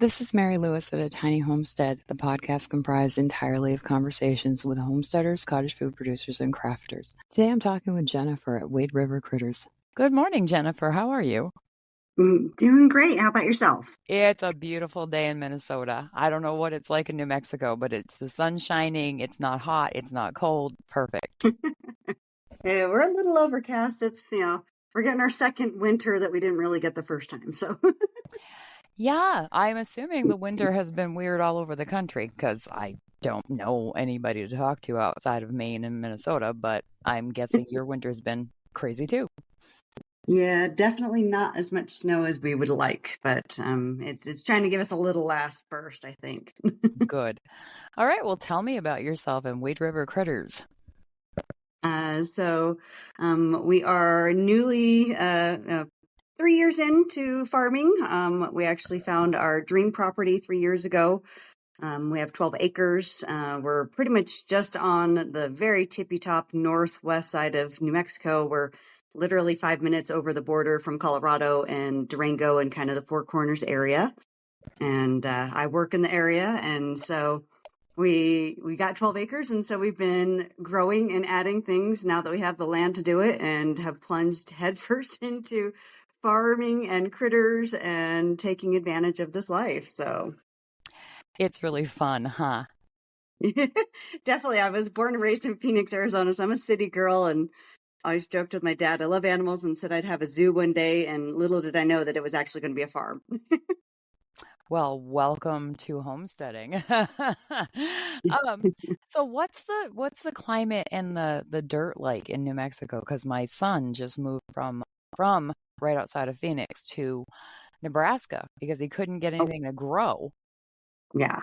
This is Mary Lewis at A Tiny Homestead, the podcast comprised entirely of conversations with homesteaders, cottage food producers, and crafters. Today I'm talking with Jennifer at Wade River Critters. Good morning, Jennifer. How are you? Doing great. How about yourself? It's a beautiful day in Minnesota. I don't know what it's like in New Mexico, but it's the sun shining. It's not hot. It's not cold. Perfect. Yeah, we're a little overcast. It's, we're getting our second winter that we didn't really get the first time. So, Yeah, I'm assuming the winter has been weird all over the country because I don't know anybody to talk to outside of Maine and Minnesota, but I'm guessing your winter's been crazy too. yeah, definitely not as much snow as we would like, but it's trying to give us a little last burst, I think. Good. All right, well, tell me about yourself and Wade River Critters. So we are newly 3 years into farming. We actually found our dream property 3 years ago. We have 12 acres. We're pretty much just on the very tippy top northwest side of New Mexico. We're literally 5 minutes over the border from Colorado and Durango and kind of the Four Corners area. And I work in the area, and so we got 12 acres, and so we've been growing and adding things now that we have the land to do it, and have plunged headfirst into farming and critters and taking advantage of this life. So It's really fun, huh? definitely. I was born and raised in Phoenix, Arizona, so I'm a city girl, and I always joked with my dad, I love animals, and said I'd have a zoo one day, and little did I know that it was actually going to be a farm. Well, welcome to homesteading. So what's the climate and the dirt like in New Mexico? Because my son just moved from right outside of Phoenix to Nebraska because he couldn't get anything to grow. Yeah.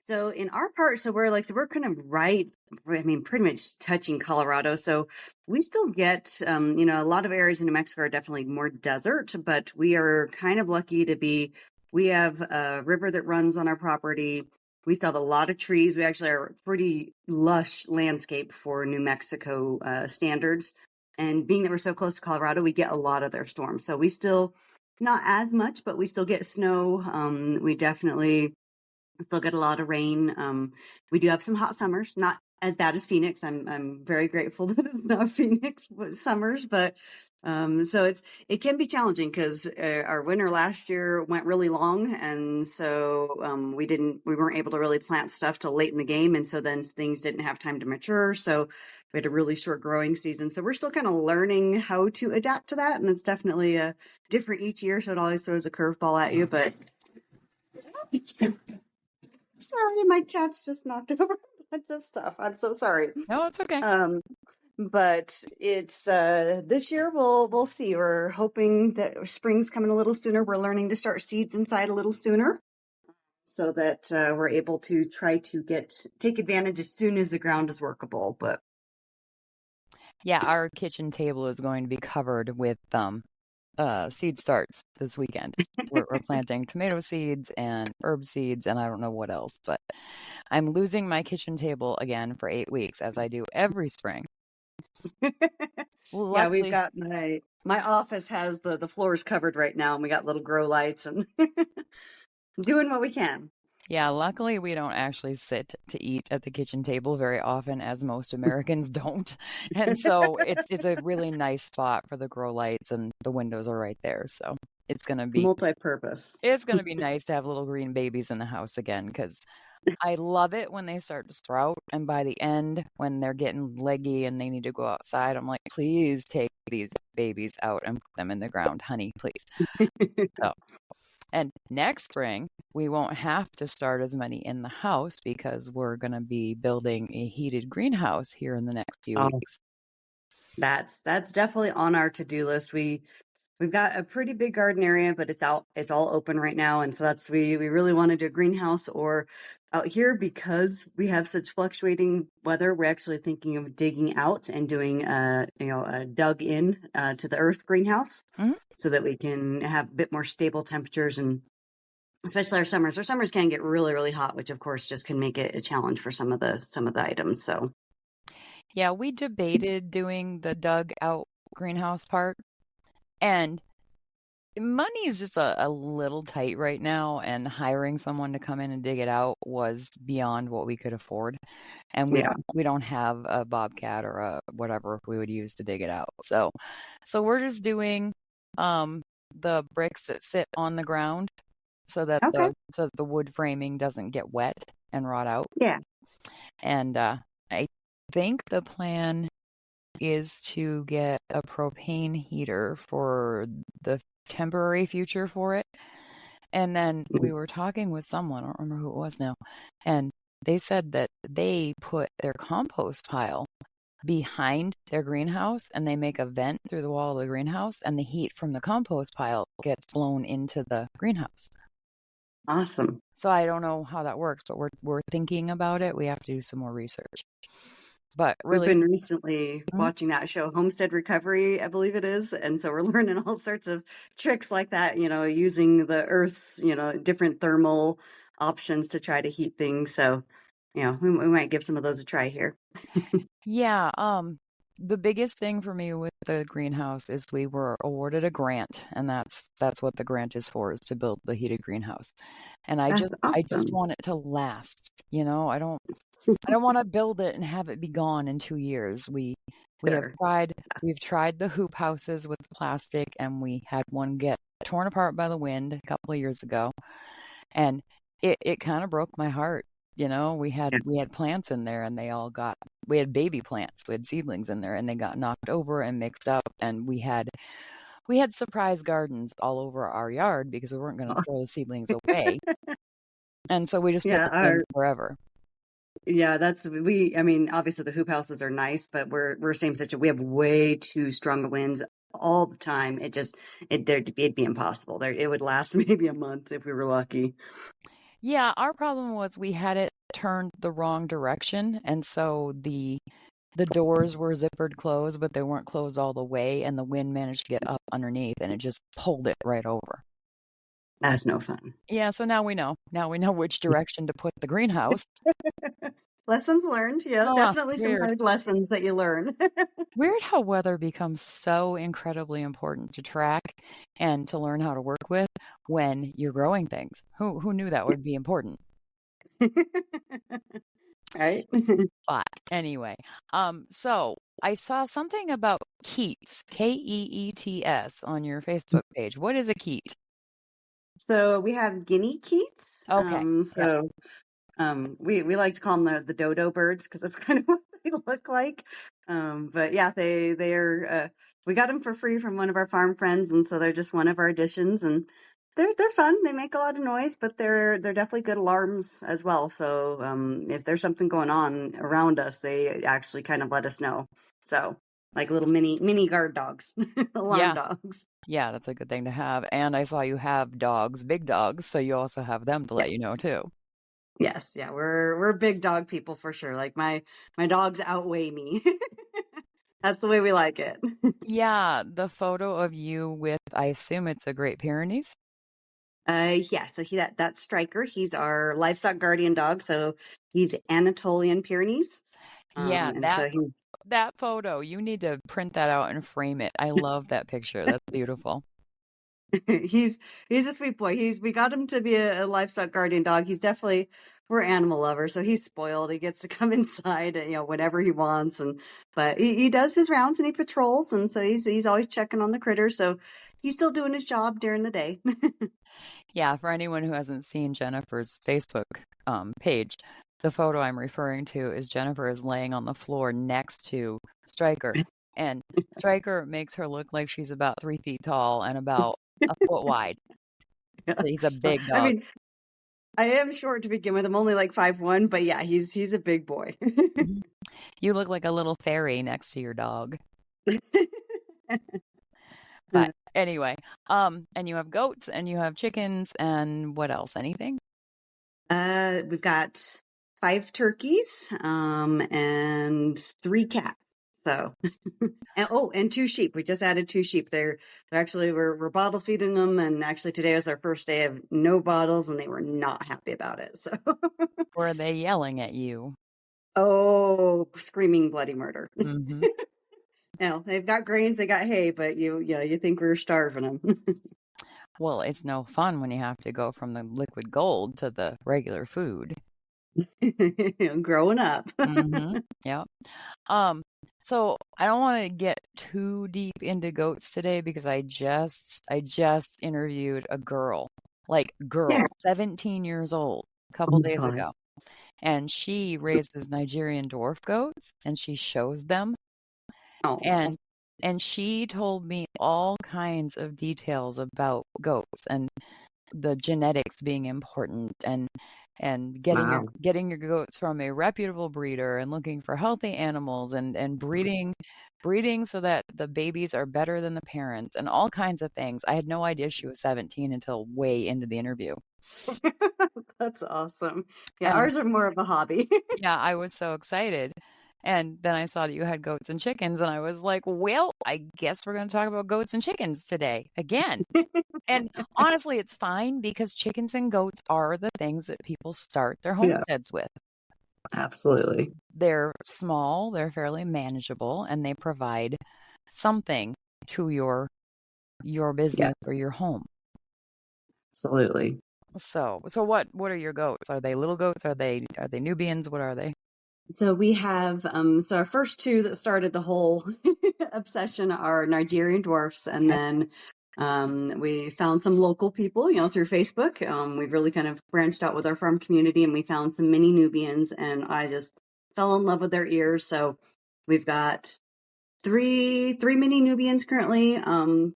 So in our part, we're kind of right, I mean, pretty much touching Colorado. So we still get, a lot of areas in New Mexico are definitely more desert, but we are kind of lucky we have a river that runs on our property. We still have a lot of trees. We actually are a pretty lush landscape for New Mexico standards. And being that we're so close to Colorado, we get a lot of their storms. So we still, not as much, but we still get snow. We definitely still get a lot of rain. We do have some hot summers, not as bad as Phoenix. I'm very grateful that it's not Phoenix summers, but so it can be challenging because our winter last year went really long, and so we weren't able to really plant stuff till late in the game, and so then things didn't have time to mature. So we had a really short growing season. So we're still kind of learning how to adapt to that, and it's definitely different each year. So it always throws a curveball at you, but. Sorry, my cat's just knocked over a bunch of stuff. I'm so sorry. No, it's okay. But it's this year we'll see. We're hoping that spring's coming a little sooner. We're learning to start seeds inside a little sooner, so that we're able to try to take advantage as soon as the ground is workable. But Yeah, our kitchen table is going to be covered with seed starts this weekend. We're planting tomato seeds and herb seeds and I don't know what else, but I'm losing my kitchen table again for 8 weeks as I do every spring. yeah, we've Luckily, got my office has the floors covered right now, and we got little grow lights and doing what we can. yeah, luckily we don't actually sit to eat at the kitchen table very often, as most Americans don't. And so it's a really nice spot for the grow lights, and the windows are right there. So it's gonna be Multi-purpose. nice to have little green babies in the house again because I love it when they start to sprout. And by the end, when they're getting leggy and they need to go outside, I'm like, please take these babies out and put them in the ground, honey, please. So, and next spring, we won't have to start as many in the house because we're going to be building a heated greenhouse here in the next few weeks. That's definitely on our to-do list. We've got a pretty big garden area, but it's all open right now, and so we really want to do a greenhouse or out here because we have such fluctuating weather. We're actually thinking of digging out and doing a dug in to the earth greenhouse, so that we can have a bit more stable temperatures, and especially our summers. Our summers can get really, really hot, which of course just can make it a challenge for some of the items. So yeah, we debated doing the dug out greenhouse part. And money is just a little tight right now, and hiring someone to come in and dig it out was beyond what we could afford. And Yeah. we don't have a bobcat or a whatever we would use to dig it out. So we're just doing the bricks that sit on the ground so that Okay. the wood framing doesn't get wet and rot out. Yeah. And I think the plan is to get a propane heater for the temporary future for it. And then we were talking with someone, I don't remember who it was now, and they said that they put their compost pile behind their greenhouse and they make a vent through the wall of the greenhouse, and the heat from the compost pile gets blown into the greenhouse. Awesome. So I don't know how that works, but we're thinking about it. We have to do some more research. But We've really, been recently Mhm. watching that show, Homestead Recovery, I believe it is. And so we're learning all sorts of tricks like that, using the Earth's, different thermal options to try to heat things. So, we might give some of those a try here. Yeah, the biggest thing for me with the greenhouse is we were awarded a grant, and that's what the grant is for, is to build the heated greenhouse. And That's I just awesome. want it to last, I don't want to build it and have it be gone in 2 years. Sure. We've tried the hoop houses with plastic, and we had one get torn apart by the wind a couple of years ago, and it kind of broke my heart. Yeah. We had plants in there, and we had baby plants, we had seedlings in there, and they got knocked over and mixed up, and we had surprise gardens all over our yard because we weren't going to throw the seedlings away, and so we just put them Yeah. in forever. Yeah, I mean, obviously the hoop houses are nice, but we're same situation. We have way too strong of winds all the time. It'd be impossible. It would last maybe a month if we were lucky. Yeah, our problem was we had it turned the wrong direction, and so the doors were zippered closed, but they weren't closed all the way, and the wind managed to get up underneath, and it just pulled it right over. That's no fun. Yeah, so now we know. Now we know which direction to put the greenhouse. Lessons learned. Yeah, Oh, definitely some weird. hard lessons that you learn. Weird how weather becomes so incredibly important to track and to learn how to work with when you're growing things. Who knew that would be important? Right? But anyway, so I saw something about Keats, Keets, on your Facebook page. What is a Keat? So we have guinea keats. Okay. Yep. We like to call them the dodo birds because that's kind of what they look like. But yeah, they're we got them for free from one of our farm friends, and so they're just one of our additions, and they're fun. They make a lot of noise, but they're definitely good alarms as well. So if there's something going on around us, they actually kind of let us know. So like little mini guard dogs, alarm Yeah. dogs. Yeah, that's a good thing to have. And I saw you have dogs, big dogs, so you also have them to Yeah. let you know too. Yes, yeah, we're big dog people for sure. Like my dogs outweigh me. That's the way we like it. Yeah, the photo of you with, I assume it's a Great Pyrenees. Yeah, so that's Striker. He's our livestock guardian dog. So he's Anatolian Pyrenees. Yeah, And so that photo, you need to print that out and frame it. I love that picture. That's beautiful. he's a sweet boy. We got him to be a livestock guardian dog. We're animal lovers, so he's spoiled. He gets to come inside, whenever he wants, but he does his rounds and he patrols, and so he's always checking on the critters. So he's still doing his job during the day. Yeah, for anyone who hasn't seen Jennifer's Facebook page, the photo I'm referring to is Jennifer is laying on the floor next to Striker. And Striker makes her look like she's about 3 feet tall and about a foot wide. So he's a big I dog. mean, I am short to begin with. I'm only like 5'1", but yeah, he's a big boy. Mhm. You look like a little fairy next to your dog. But anyway, and you have goats and you have chickens and what else? Anything? We've got 5 turkeys, and 3 cats. So, and 2 sheep. We just added 2 sheep. We're bottle feeding them, and actually today was our first day of no bottles, and they were not happy about it. So, Were they yelling at you? oh, screaming bloody murder. Mm-hmm. They've got grains, they got hay, but you think we're starving them. Well, it's no fun when you have to go from the liquid gold to the regular food. Growing up. Yeah. Um, so I don't want to get too deep into goats today because I just interviewed a girl, Yeah. 17 years old, a Oh couple my days God. ago. And she raises Nigerian dwarf goats and she shows them. Oh, And and she told me all kinds of details about goats and the genetics being important and wow. getting your goats from a reputable breeder and looking for healthy animals and breeding so that the babies are better than the parents and all kinds of things. I had no idea she was 17 until way into the interview. That's awesome. Yeah, And ours are more of a hobby. yeah, I was so excited. And then I saw that you had goats and chickens, and I was like, well, I guess we're going to talk about goats and chickens today again. And honestly, it's fine because chickens and goats are the things that people start their Yeah, homesteads with. absolutely. They're small, they're fairly manageable, and they provide something to your Yeah, business or your home. absolutely. So what are your goats? Are they little goats? Are they Nubians? What are they? So we have so our first two that started the whole obsession are Nigerian dwarfs, and Okay. then we found some local people, through Facebook. We've really kind of branched out with our farm community, and we found some mini Nubians, and I just fell in love with their ears. So we've got three mini Nubians currently,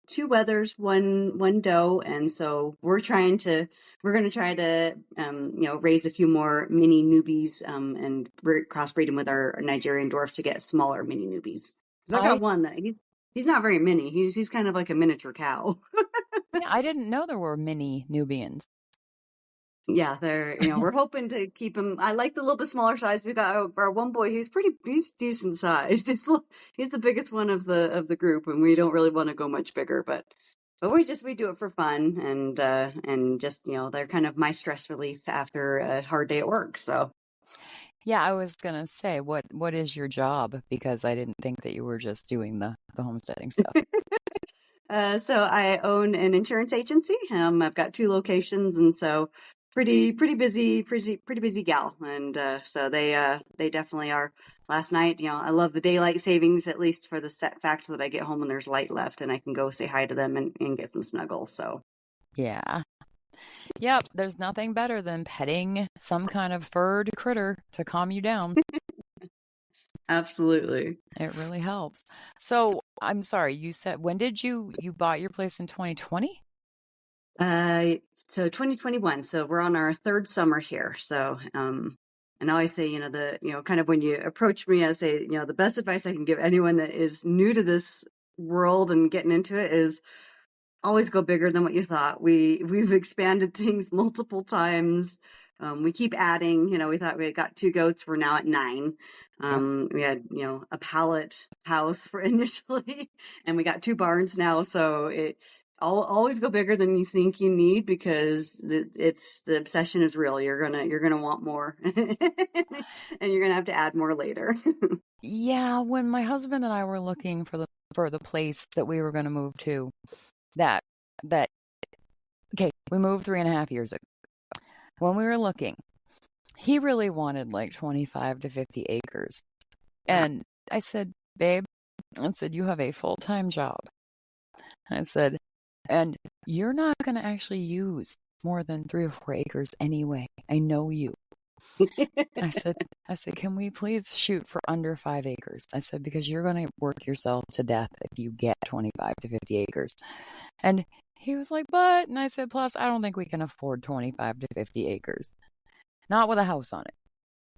two wethers, one doe, and so we're going to try to raise a few more mini newbies and crossbreed them with our Nigerian dwarf to get smaller mini newbies. Because I I got one that he's not very mini. He's kind of like a miniature cow. Yeah, I didn't know there were mini Nubians. Yeah, we're hoping to keep him. I like the little bit smaller size. We got our one boy. He's decent sized. He's the biggest one of the group, and we don't really want to go much bigger. But we do it for fun and just they're kind of my stress relief after a hard day at work. So. Yeah, I was gonna say, what is your job? Because I didn't think that you were just doing the homesteading stuff. So I own an insurance agency. I've got two locations, and so pretty busy gal. And so they definitely are. Last night, I love the daylight savings, at least for the set fact that I get home and there's light left, and I can go say hi to them and get them snuggle. So Yeah. Yep, there's nothing better than petting some kind of furred critter to calm you down. absolutely. It really helps. So, I'm sorry, you said when did you bought your place in 2020? Uh, so 2021. So we're on our third summer here. So, and I always say, kind of when you approach me, I say, the best advice I can give anyone that is new to this world and getting into it is always go bigger than what you thought. We've expanded things multiple times. We keep adding, we thought we got two goats. We're now at 9. Yep. We had, a pallet house for initially, and we got 2 barns now. So always go bigger than you think you need because the obsession is real. You're gonna want more, and you're gonna have to add more later. Yeah, when my husband and I were looking for the place that we were going to move to, that that okay, we moved 3.5 years ago. When we were looking, he really wanted like 25 to 50 acres. And I said, babe, I said, you have a full-time job. I said, and you're not going to actually use more than 3 or 4 acres anyway. I know you. I said, can we please shoot for under 5 acres? I said, because you're going to work yourself to death if you get 25 to 50 acres. And he was like, and I said, plus, I don't think we can afford 25 to 50 acres. Not with a house on it.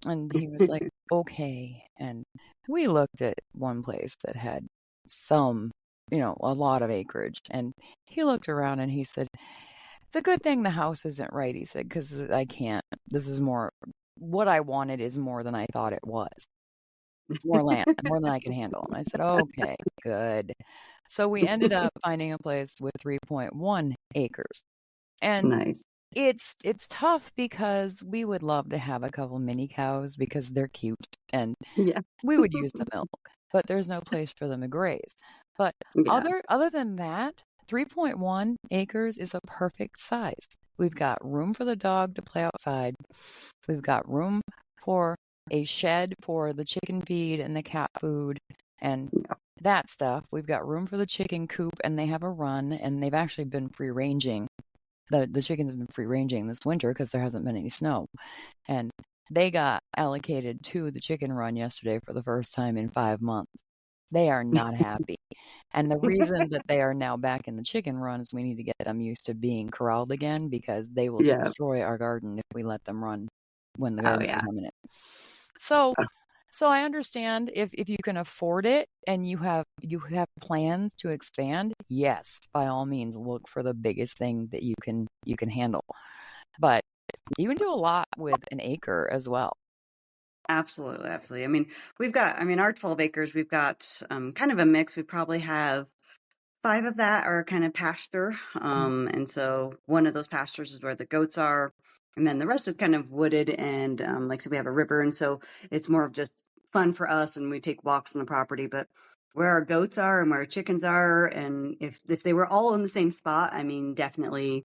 And he was like, okay. And we looked at one place that had some, a lot of acreage. And he looked around and he said, it's a good thing the house isn't right. He said, because I can't. This is more, what I wanted is more than I thought it was. More land, more than I can handle. And I said, okay, good. So we ended up finding a place with 3.1 acres. And Nice. it's tough because we would love to have a couple mini cows because they're cute and Yeah. we would use the milk, but there's no place for them to graze. But Yeah. other than that, 3.1 acres is a perfect size. We've got room for the dog to play outside. We've got room for a shed for the chicken feed and the cat food and that stuff. We've got room for the chicken coop, and they have a run, and they've actually been free ranging. The chickens have been free ranging this winter because there hasn't been any snow. And they got allocated to the chicken run yesterday for the first time in 5 months. They are not happy. And the reason that they are now back in the chicken run is we need to get them used to being corralled again because they will Yeah. destroy our garden if we let them run when the Oh, garden yeah. come in it. So I understand if you can afford it and you have plans to expand, yes, by all means look for the biggest thing that you can handle. But you can do a lot with an acre as well. Absolutely, absolutely. I mean, our 12 acres, we've got kind of a mix. We probably have 5 of that are kind of pasture. And so one of those pastures is where the goats are. And then the rest is kind of wooded and so we have a river. And so it's more of just fun for us and we take walks on the property. But where our goats are and where our chickens are, and if they were all in the same spot, I mean, definitely,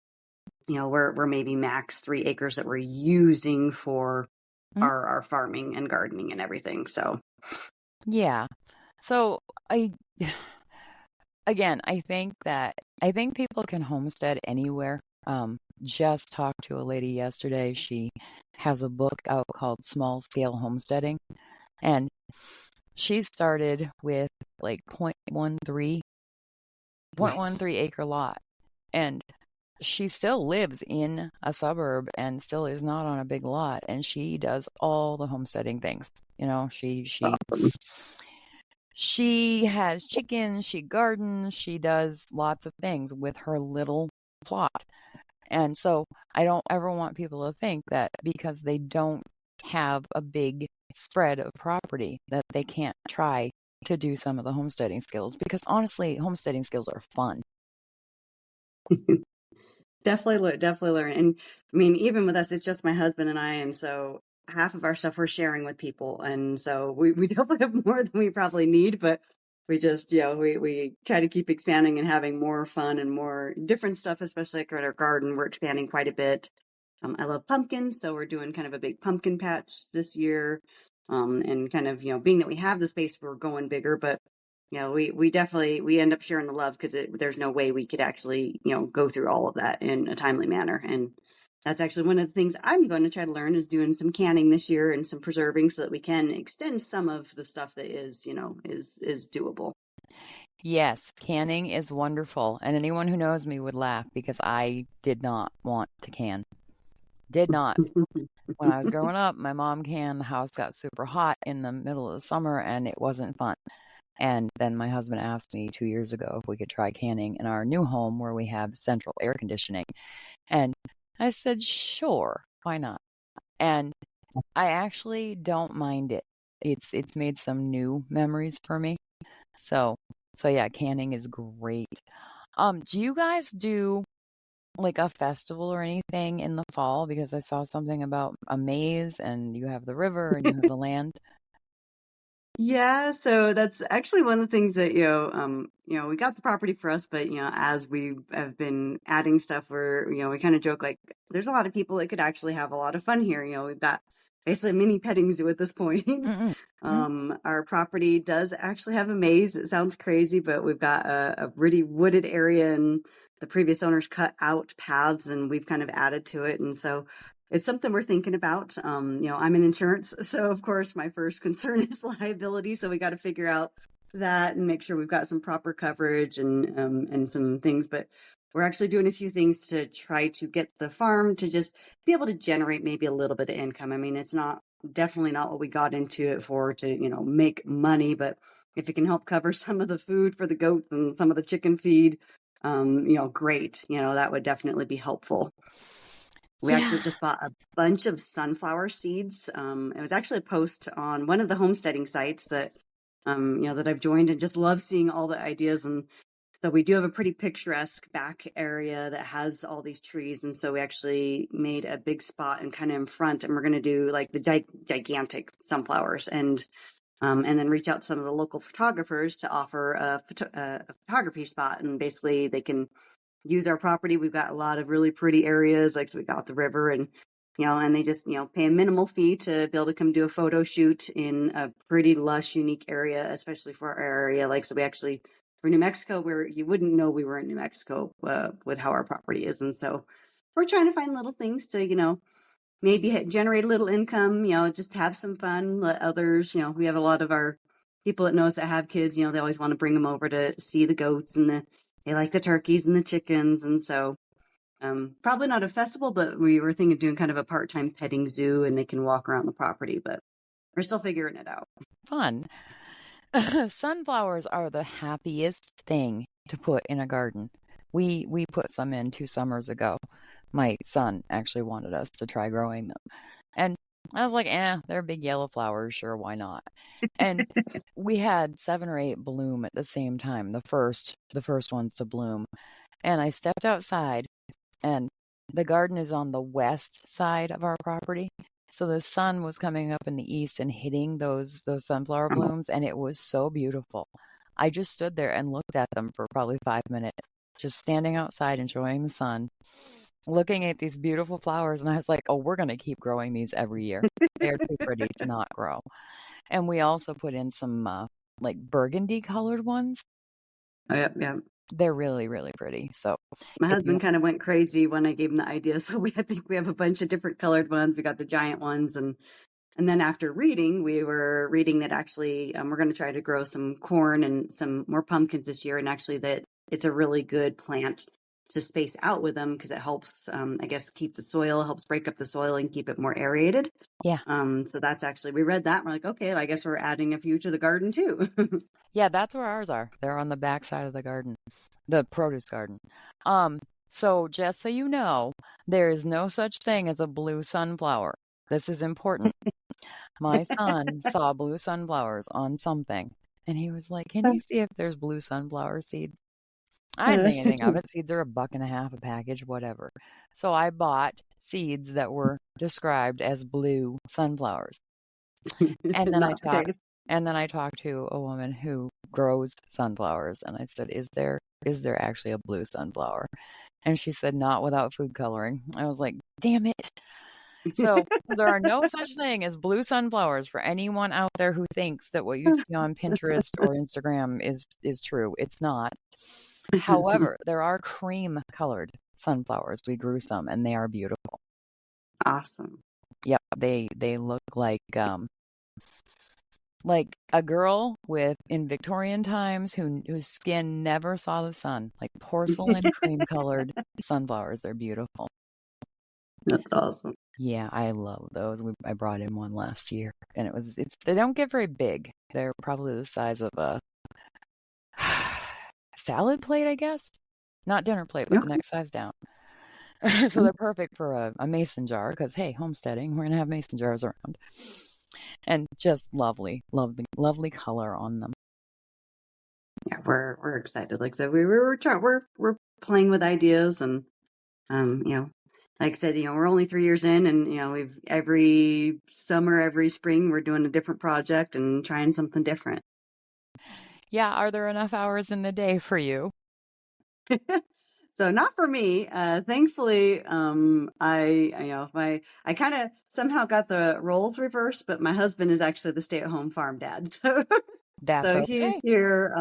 we're maybe max 3 acres that we're using for our farming and gardening and everything. So yeah. So I think people can homestead anywhere. Just talked to a lady yesterday. She has a book out called Small Scale Homesteading, and she started with like 0.13 acre lot, and she still lives in a suburb and still is not on a big lot, and she does all the homesteading things. She has chickens, she gardens, she does lots of things with her little plot. And so I don't ever want people to think that because they don't have a big spread of property that they can't try to do some of the homesteading skills, because honestly, homesteading skills are fun. Definitely learn. And I mean, even with us, it's just my husband and I. And so half of our stuff we're sharing with people. And so we definitely have more than we probably need, but we just, we try to keep expanding and having more fun and more different stuff, especially like at our garden. We're expanding quite a bit. I love pumpkins. So we're doing kind of a big pumpkin patch this year. And kind of, being that we have the space, we're going bigger, but we definitely, we end up sharing the love because there's no way we could actually, go through all of that in a timely manner. And that's actually one of the things I'm going to try to learn is doing some canning this year and some preserving so that we can extend some of the stuff that is, is doable. Yes, canning is wonderful. And anyone who knows me would laugh because I did not want to can. Did not. When I was growing up, my mom canned. The house got super hot in the middle of the summer and it wasn't fun. And then my husband asked me 2 years ago if we could try canning in our new home where we have central air conditioning. And I said, sure, why not? And I actually don't mind it. It's made some new memories for me. So yeah, canning is great. Do you guys do like a festival or anything in the fall? Because I saw something about a maze and you have the river and you have the land. Yeah, so that's actually one of the things that, we got the property for us, but, as we have been adding stuff, we kind of joke like there's a lot of people that could actually have a lot of fun here. We've got basically a mini petting zoo at this point. Our property does actually have a maze. It sounds crazy, but we've got a really wooded area and the previous owners cut out paths and we've kind of added to it. And so it's something we're thinking about. I'm in insurance, so of course my first concern is liability. So we got to figure out that and make sure we've got some proper coverage and some things. But we're actually doing a few things to try to get the farm to just be able to generate maybe a little bit of income. I mean, it's definitely not what we got into it for to, make money, but if it can help cover some of the food for the goats and some of the chicken feed, great. That would definitely be helpful. We actually just bought a bunch of sunflower seeds. It was actually a post on one of the homesteading sites that, that I've joined and just love seeing all the ideas. And so we do have a pretty picturesque back area that has all these trees. And so we actually made a big spot and kind of in front, and we're going to do like the gigantic sunflowers. And and then reach out to some of the local photographers to offer a photography spot. And basically they can use our property. We've got a lot of really pretty areas, like, so we got the river, and, and they just, pay a minimal fee to be able to come do a photo shoot in a pretty lush, unique area, especially for our area. Like, so we actually, for New Mexico, where you wouldn't know we were in New Mexico, with how our property is. And so we're trying to find little things to, maybe generate a little income, just have some fun, let others, we have a lot of our people that know us that have kids, they always want to bring them over to see the goats, and they like the turkeys and the chickens. And so, probably not a festival, but we were thinking of doing kind of a part-time petting zoo, and they can walk around the property, but we're still figuring it out. Fun. Sunflowers are the happiest thing to put in a garden. We put some in 2 summers ago. My son actually wanted us to try growing them. And I was like, they're big yellow flowers. Sure, why not? And we had 7 or 8 bloom at the same time, the first ones to bloom. And I stepped outside, and the garden is on the west side of our property. So the sun was coming up in the east and hitting those sunflower blooms, and it was so beautiful. I just stood there and looked at them for probably 5 minutes, just standing outside enjoying the sun, looking at these beautiful flowers, and I was like, oh, we're going to keep growing these every year. They're too pretty to not grow. And we also put in some like burgundy colored ones. Oh, yeah. They're really, really pretty. So my husband kind of went crazy when I gave him the idea. So I think we have a bunch of different colored ones. We got the giant ones, and then after reading, we were reading that actually we're going to try to grow some corn and some more pumpkins this year, and actually that it's a really good plant to space out with them because it helps, I guess, keep the soil, helps break up the soil and keep it more aerated. Yeah. So that's actually, we read that and we're like, okay, I guess we're adding a few to the garden too. Yeah, that's where ours are. They're on the back side of the garden, the produce garden. So just so you know, there is no such thing as a blue sunflower. This is important. My son saw blue sunflowers on something, and he was like, can you see if there's blue sunflower seeds? I didn't think anything of it. Seeds are $1.50 a package, whatever. So I bought seeds that were described as blue sunflowers. And then I talked to a woman who grows sunflowers, and I said, is there actually a blue sunflower? And she said, not without food coloring. I was like, damn it. So there are no such thing as blue sunflowers for anyone out there who thinks that what you see on Pinterest or Instagram is true. It's not. However, there are cream colored sunflowers. We grew some, and they are beautiful. Awesome. Yep, they look like a girl in Victorian times whose skin never saw the sun, like porcelain cream colored sunflowers. They're beautiful. That's awesome. Yeah, I love those. I brought in one last year, and they don't get very big. They're probably the size of a salad plate, I guess. Not dinner plate, but the next size down. So they're perfect for a mason jar because, hey, homesteading, we're going to have mason jars around. And just lovely color on them. Yeah, we're excited. Like I said, we're playing with ideas, and like I said, we're only 3 years in, and we've every summer, every spring, we're doing a different project and trying something different. Yeah, are there enough hours in the day for you? So not for me. Thankfully, I kind of somehow got the roles reversed, but my husband is actually the stay-at-home farm dad. So that's so okay. He's here,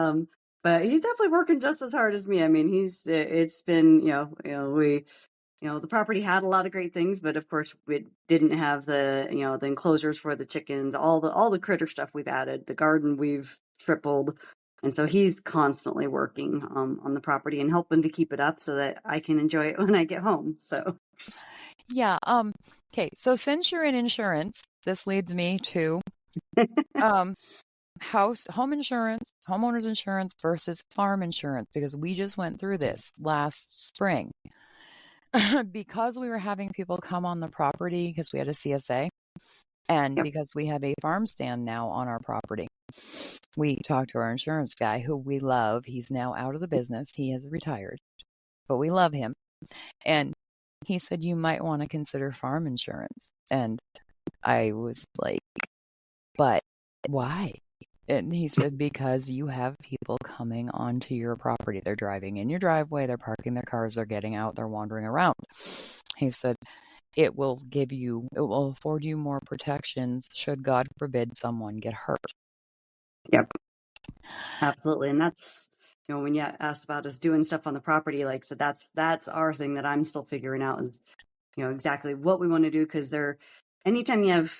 but he's definitely working just as hard as me. I mean, it's been, the property had a lot of great things, but of course we didn't have the enclosures for the chickens, all the critter stuff we've added. The garden we've tripled. And so he's constantly working on the property and helping to keep it up so that I can enjoy it when I get home. So, yeah. Okay. So since you're in insurance, this leads me to home insurance, homeowners insurance versus farm insurance, because we just went through this last spring. Because we were having people come on the property because we had a CSA, and because we have a farm stand now on our property. We talked to our insurance guy, who we love. He's now out of the business. He has retired, but we love him. And he said, you might want to consider farm insurance. And I was like, but why? And he said, because you have people coming onto your property. They're driving in your driveway, they're parking their cars, they're getting out, they're wandering around. He said, it will afford you more protections should, God forbid, someone get hurt. Yep. Absolutely. And that's, when you asked about us doing stuff on the property, like, so that's our thing that I'm still figuring out is, exactly what we want to do. Cause anytime you have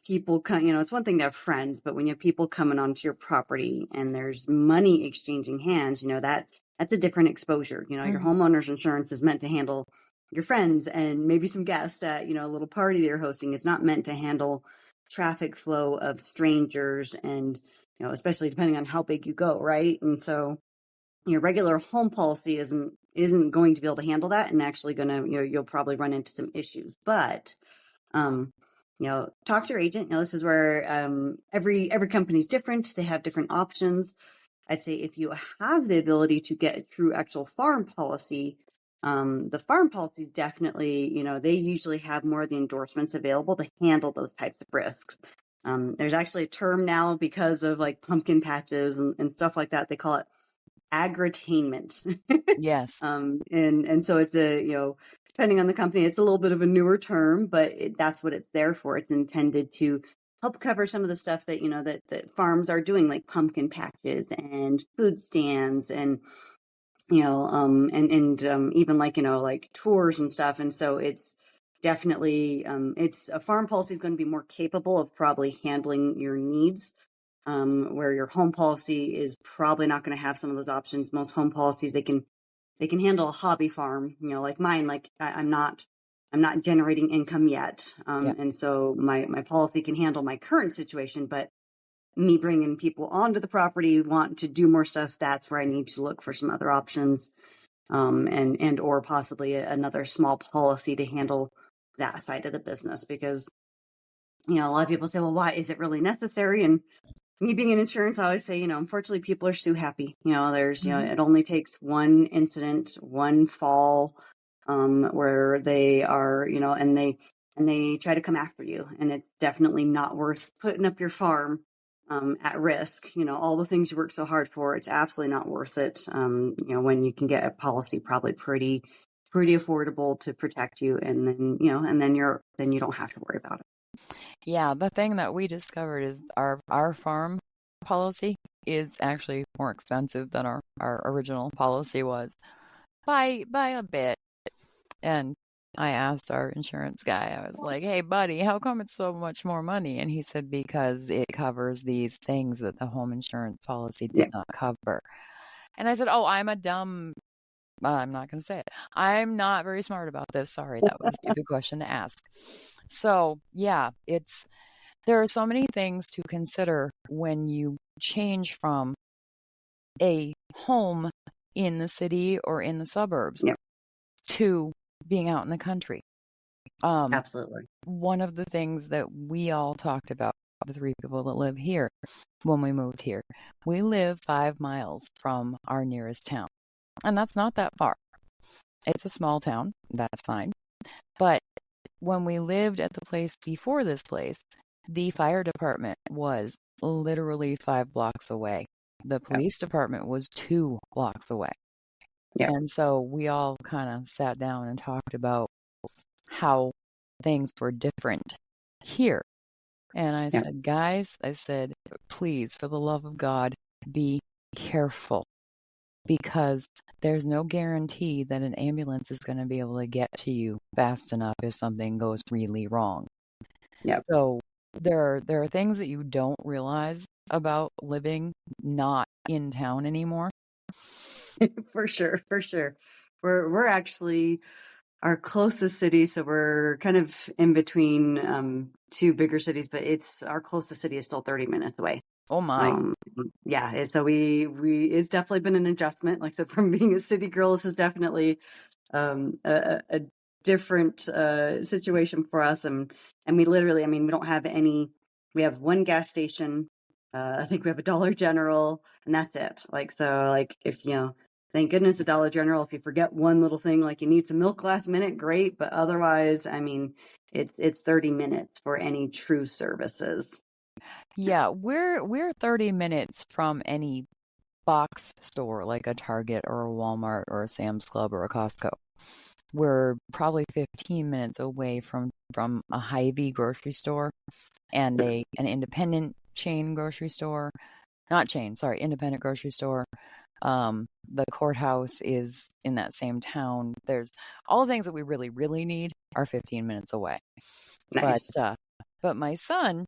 people come, it's one thing to have friends, but when you have people coming onto your property and there's money exchanging hands, that's a different exposure. Your homeowner's insurance is meant to handle your friends and maybe some guests at, a little party they're hosting. It's not meant to handle traffic flow of strangers and, especially depending on how big you go, right? And so your regular home policy isn't going to be able to handle that, and actually gonna, you'll probably run into some issues. But talk to your agent. This is where every company's different. They have different options. I'd say if you have the ability to get a true actual farm policy, the farm policy definitely, they usually have more of the endorsements available to handle those types of risks. There's actually a term now because of like pumpkin patches and stuff like that. They call it agritainment. Yes. And so it's depending on the company, it's a little bit of a newer term, but that's what it's there for. It's intended to help cover some of the stuff that, that farms are doing, like pumpkin patches and food stands and, even like, like tours and stuff. And so it's definitely, it's a farm policy is going to be more capable of probably handling your needs. Where your home policy is probably not going to have some of those options. Most home policies, they can handle a hobby farm, like mine. Like I'm not generating income yet. And so my policy can handle my current situation, but me bringing people onto the property, want to do more stuff, that's where I need to look for some other options. And or possibly another small policy to handle that side of the business, because, a lot of people say, well, why is it really necessary? And me being in insurance, I always say, unfortunately, people are so happy. There's, it only takes one incident, one fall, where they are, and they try to come after you, and it's definitely not worth putting up your farm at risk. All the things you work so hard for, it's absolutely not worth it. When you can get a policy probably pretty affordable to protect you, and then then you don't have to worry about it. Yeah, the thing that we discovered is our farm policy is actually more expensive than our original policy was by a bit. And I asked our insurance guy, I was like, hey, buddy, how come it's so much more money? And he said, because it covers these things that the home insurance policy did not cover. And I said, oh, I'm not going to say it. I'm not very smart about this. Sorry, that was a stupid question to ask. So, yeah, there are so many things to consider when you change from a home in the city or in the suburbs to being out in the country. Absolutely. One of the things that we all talked about, the three people that live here when we moved here, we live 5 miles from our nearest town. And that's not that far. It's a small town. That's fine. But when we lived at the place before this place, the fire department was literally 5 blocks away. The police department was 2 blocks away. And so we all kind of sat down and talked about how things were different here. And I said, guys, please, for the love of God, be careful, because there's no guarantee that an ambulance is going to be able to get to you fast enough if something goes really wrong. So there are things that you don't realize about living not in town anymore. For sure. We're actually our closest city, so we're kind of in between 2 bigger cities, but our closest city is still 30 minutes away. Oh my. So it's definitely been an adjustment. Like I said, from being a city girl, this is definitely a different situation for us. And we literally, we don't have we have one gas station. I think we have a Dollar General, and that's it. If thank goodness a Dollar General. If you forget one little thing, like you need some milk last minute, great. But otherwise, it's 30 minutes for any true services. Yeah, we're 30 minutes from any box store like a Target or a Walmart or a Sam's Club or a Costco. We're probably 15 minutes away from a Hy-Vee grocery store and an independent chain grocery store. Not chain, sorry, independent grocery store. The courthouse is in that same town. There's all the things that we really, really need are 15 minutes away. Nice. But my son,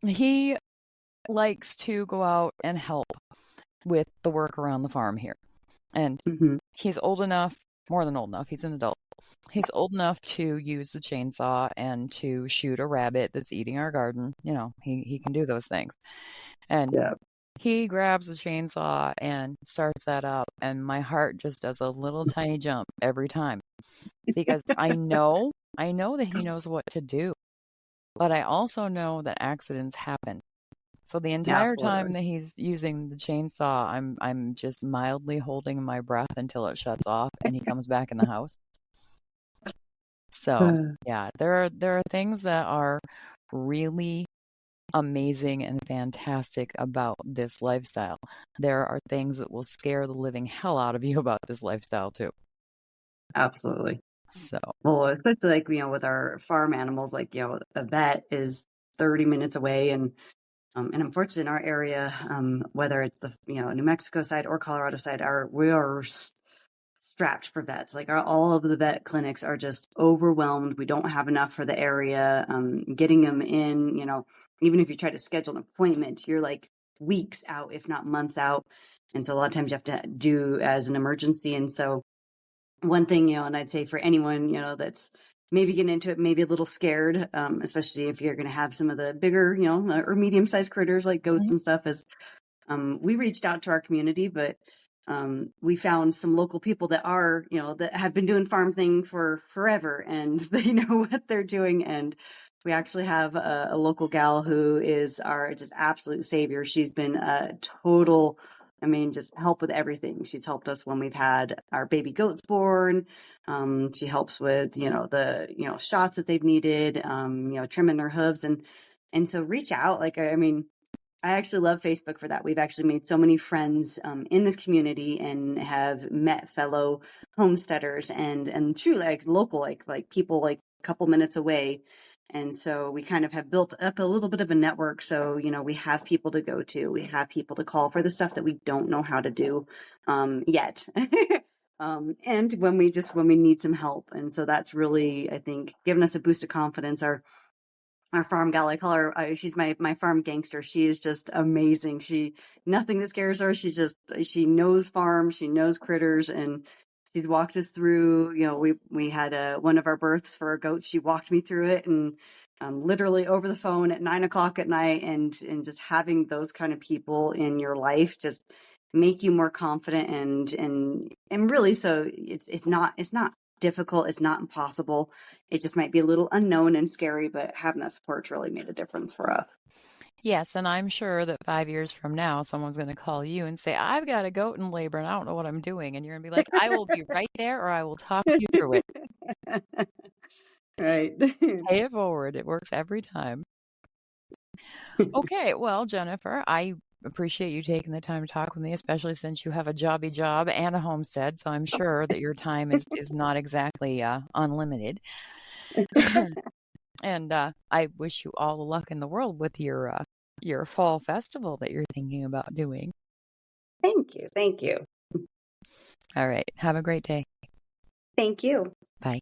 he likes to go out and help with the work around the farm here. And Hmm. he's old enough, more than old enough, he's an adult. He's old enough to use the chainsaw and to shoot a rabbit that's eating our garden. You know, he can do those things. And Yeah. he grabs the chainsaw and starts that up, and my heart just does a little tiny jump every time because I know that he knows what to do, but I also know that accidents happen. So the entire time Absolutely. that he's using the chainsaw, I'm just mildly holding my breath until it shuts off and he comes back in the house. So, yeah, there are things that are really amazing and fantastic about this lifestyle. There are things that will scare the living hell out of you about this lifestyle too. Absolutely. So, Well, especially like, with our farm animals, like, a vet is 30 minutes away. And unfortunately in our area, whether it's the, New Mexico side or Colorado side, we are strapped for vets. Like all of the vet clinics are just overwhelmed. We don't have enough for the area. Getting them in, even if you try to schedule an appointment, you're like weeks out, if not months out. And so a lot of times you have to do as an emergency. And so one thing, and I'd say for anyone, that's maybe getting into it, maybe a little scared, especially if you're going to have some of the bigger, or medium-sized critters like goats and stuff, is we reached out to our community, but we found some local people that are, that have been doing farm thing for forever and they know what they're doing. And we actually have a local gal who is our just absolute savior. She's been a total, just help with everything. She's helped us when we've had our baby goats born. She helps with, the, shots that they've needed, trimming their hooves. And so reach out. Like, I actually love Facebook for that. We've actually made so many friends in this community and have met fellow homesteaders and truly like local, like people like a couple minutes away. And so we kind of have built up a little bit of a network. So, we have people to go to, we have people to call for the stuff that we don't know how to do yet. And when we need some help. And so that's really, I think, given us a boost of confidence. Our farm gal, I call her, she's my farm gangster. She is just amazing. Nothing that scares her. She knows farms, she knows critters, and she's walked us through, we had one of our births for our goats. She walked me through it and literally over the phone at 9 o'clock at night, and just having those kind of people in your life just make you more confident and really, so it's not difficult. It's not impossible. It just might be a little unknown and scary, but having that support really made a difference for us. yes, and I'm sure that 5 years from now, someone's going to call you and say, I've got a goat in labor and I don't know what I'm doing. And you're going to be like, I will be right there or I will talk you through it. Right. Pay it forward. It works every time. Okay, well, Jennifer, I appreciate you taking the time to talk with me, especially since you have a jobby job and a homestead. So I'm sure that your time is not exactly unlimited. And I wish you all the luck in the world with your fall festival that you're thinking about doing. Thank you. Thank you. All right. Have a great day. Thank you. Bye.